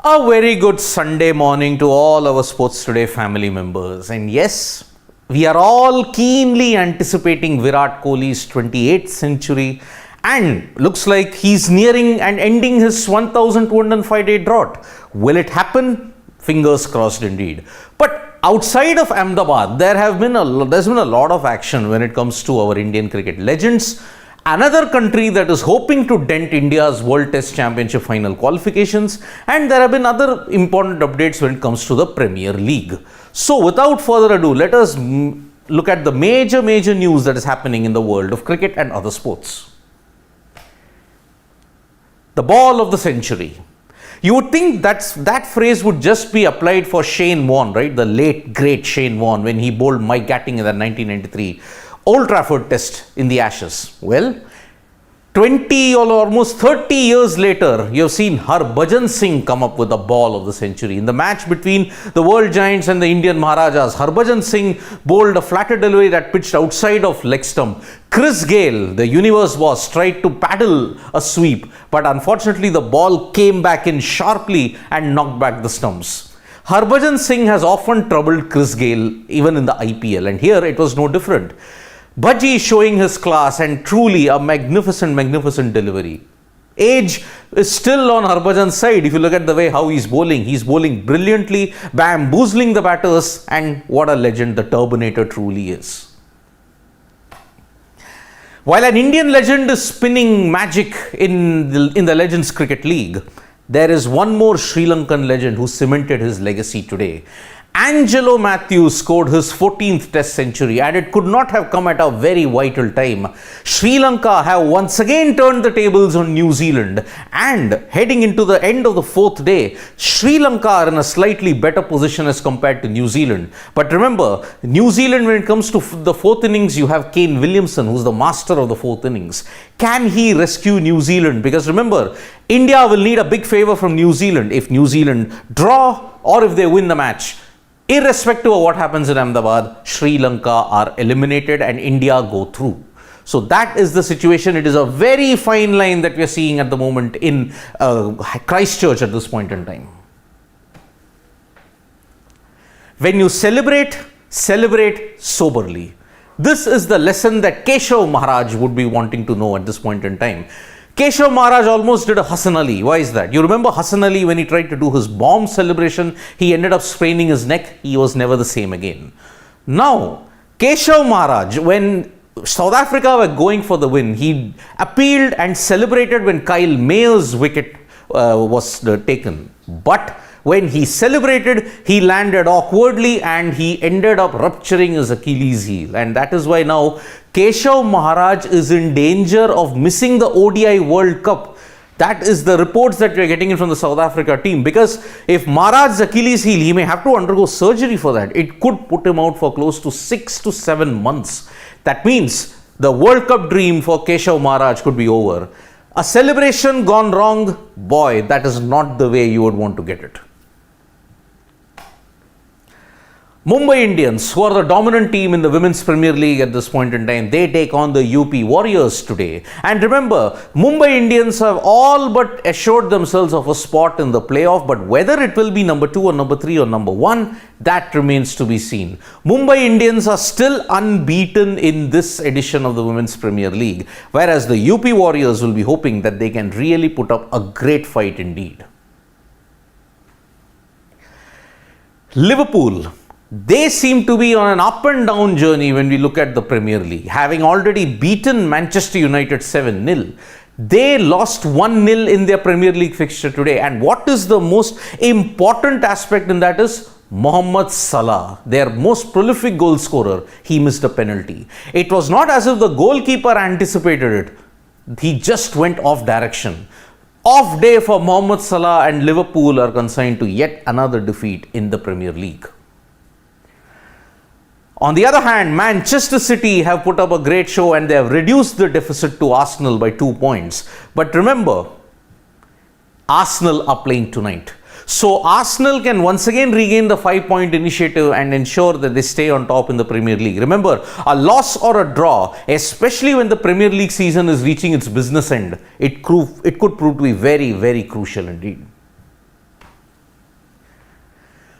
A very good Sunday morning to all our Sports Today family members. And yes, we are all keenly anticipating Virat Kohli's 28th century, and looks like he's nearing and ending his 1,205-day drought. Will it happen? Fingers crossed indeed. But outside of Ahmedabad, there's been a lot of action when it comes to our Indian cricket legends. Another country that is hoping to dent India's World Test Championship final qualifications, and there have been other important updates when it comes to the Premier League. So without further ado, let us look at the major news that is happening in the world of cricket and other sports. The ball of the century. You would think that phrase would just be applied for Shane Warne, right? The late great Shane Warne, when he bowled Mike Gatting in the 1993 Old Trafford Test in the Ashes. Well, 20 or almost 30 years later, you have seen Harbhajan Singh come up with the ball of the century. In the match between the world giants and the Indian Maharajas, Harbhajan Singh bowled a flatter delivery that pitched outside of leg stump. Chris Gayle, the universe boss, tried to paddle a sweep, but unfortunately the ball came back in sharply and knocked back the stumps. Harbhajan Singh has often troubled Chris Gayle even in the IPL, and here it was no different. Bhaji showing his class and truly a magnificent delivery. Age is still on Harbhajan's side. If you look at the way how he's bowling brilliantly, bamboozling the batters, and what a legend the Turbinator truly is. While an Indian legend is spinning magic in the Legends Cricket League, there is one more Sri Lankan legend who cemented his legacy today. Angelo Mathews scored his 14th Test century, and it could not have come at a very vital time. Sri Lanka have once again turned the tables on New Zealand, and heading into the end of the fourth day, Sri Lanka are in a slightly better position as compared to New Zealand. But remember, New Zealand, when it comes to the fourth innings, you have Kane Williamson, who's the master of the fourth innings. Can he rescue New Zealand? Because remember, India will need a big favor from New Zealand if New Zealand draw or if they win the match. Irrespective of what happens in Ahmedabad, Sri Lanka are eliminated and India go through. So that is the situation. It is a very fine line that we are seeing at the moment in Christchurch at this point in time. When you celebrate soberly. This is the lesson that Keshav Maharaj would be wanting to know at this point in time. Keshav Maharaj almost did a Hassan Ali. Why is that? You remember Hassan Ali, when he tried to do his bomb celebration, he ended up spraining his neck. He was never the same again. Now, Keshav Maharaj, when South Africa were going for the win, he appealed and celebrated when Kyle Mayer's wicket was taken. But when he celebrated, he landed awkwardly and he ended up rupturing his Achilles heel. And that is why now Keshav Maharaj is in danger of missing the ODI World Cup. That is the reports that we are getting in from the South Africa team. Because if Maharaj's Achilles heel, he may have to undergo surgery for that. It could put him out for close to 6 to 7 months. That means the World Cup dream for Keshav Maharaj could be over. A celebration gone wrong, boy, that is not the way you would want to get it. Mumbai Indians, who are the dominant team in the Women's Premier League at this point in time, they take on the UP Warriors today. And remember, Mumbai Indians have all but assured themselves of a spot in the playoff, but whether it will be number 2 or number 3 or number 1, that remains to be seen. Mumbai Indians are still unbeaten in this edition of the Women's Premier League, whereas the UP Warriors will be hoping that they can really put up a great fight indeed. Liverpool. They seem to be on an up and down journey when we look at the Premier League. Having already beaten Manchester United 7-0, they lost 1-0 in their Premier League fixture today. And what is the most important aspect in that is Mohamed Salah, their most prolific goal scorer. He missed a penalty. It was not as if the goalkeeper anticipated it. He just went off direction. Off day for Mohamed Salah, and Liverpool are consigned to yet another defeat in the Premier League. On the other hand, Manchester City have put up a great show and they have reduced the deficit to Arsenal by 2 points. But remember, Arsenal are playing tonight. So Arsenal can once again regain the 5-point initiative and ensure that they stay on top in the Premier League. Remember, a loss or a draw, especially when the Premier League season is reaching its business end, it could prove to be very, very crucial indeed.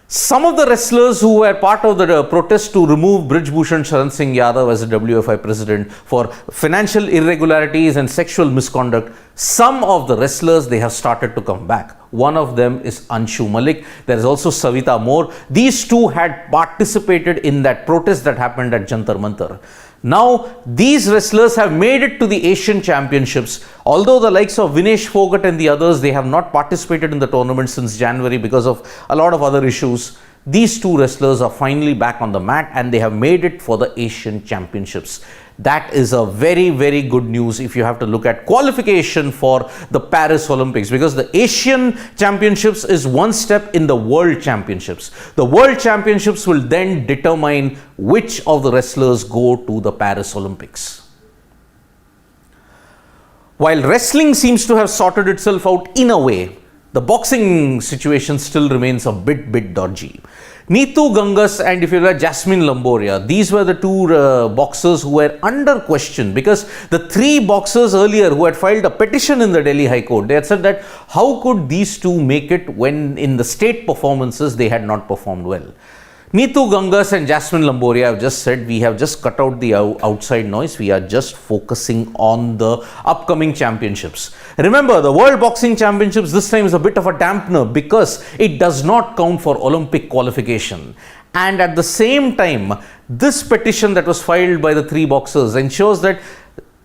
Some of the wrestlers who were part of the protest to remove Brij Bhushan Sharan Singh Yadav as the WFI president for financial irregularities and sexual misconduct, some of the wrestlers, they have started to come back. One of them is Anshu Malik. There is also Savita Moore. These two had participated in that protest that happened at Jantar Mantar. Now, these wrestlers have made it to the Asian Championships. Although the likes of Vinesh Fogart and the others, they have not participated in the tournament since January because of a lot of other issues. These two wrestlers are finally back on the mat and they have made it for the Asian Championships. That is a very, very good news if you have to look at qualification for the Paris Olympics, because the Asian Championships is one step in the World Championships. The World Championships will then determine which of the wrestlers go to the Paris Olympics. While wrestling seems to have sorted itself out in a way, the boxing situation still remains a bit dodgy. Neetu Gangas and if you like Jasmine Lamboria, these were the two boxers who were under question because the three boxers earlier who had filed a petition in the Delhi High Court, they had said that how could these two make it when in the state performances they had not performed well. Neetu Gangas and Jasmine Lamboria have just said, we have just cut out the outside noise. We are just focusing on the upcoming championships. Remember, the World Boxing Championships this time is a bit of a dampener because it does not count for Olympic qualification. And at the same time, this petition that was filed by the three boxers ensures that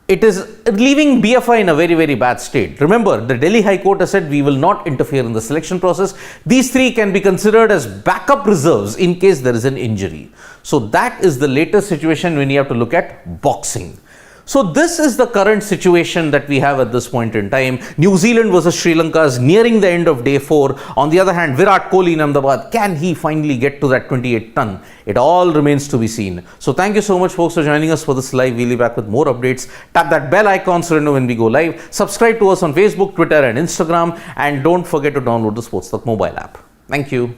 it is leaving BFI in a very bad state. Remember, the Delhi High Court has said we will not interfere in the selection process. These three can be considered as backup reserves in case there is an injury. So that is the latest situation when you have to look at boxing. So this is the current situation that we have at this point in time. New Zealand versus Sri Lanka is nearing the end of day 4. On the other hand, Virat Kohli in Ahmedabad, can he finally get to that 28 ton? It all remains to be seen. So thank you so much folks for joining us for this live. We'll be back with more updates. Tap that bell icon so you know when we go live. Subscribe to us on Facebook, Twitter and Instagram. And don't forget to download the Sports Talk mobile app. Thank you.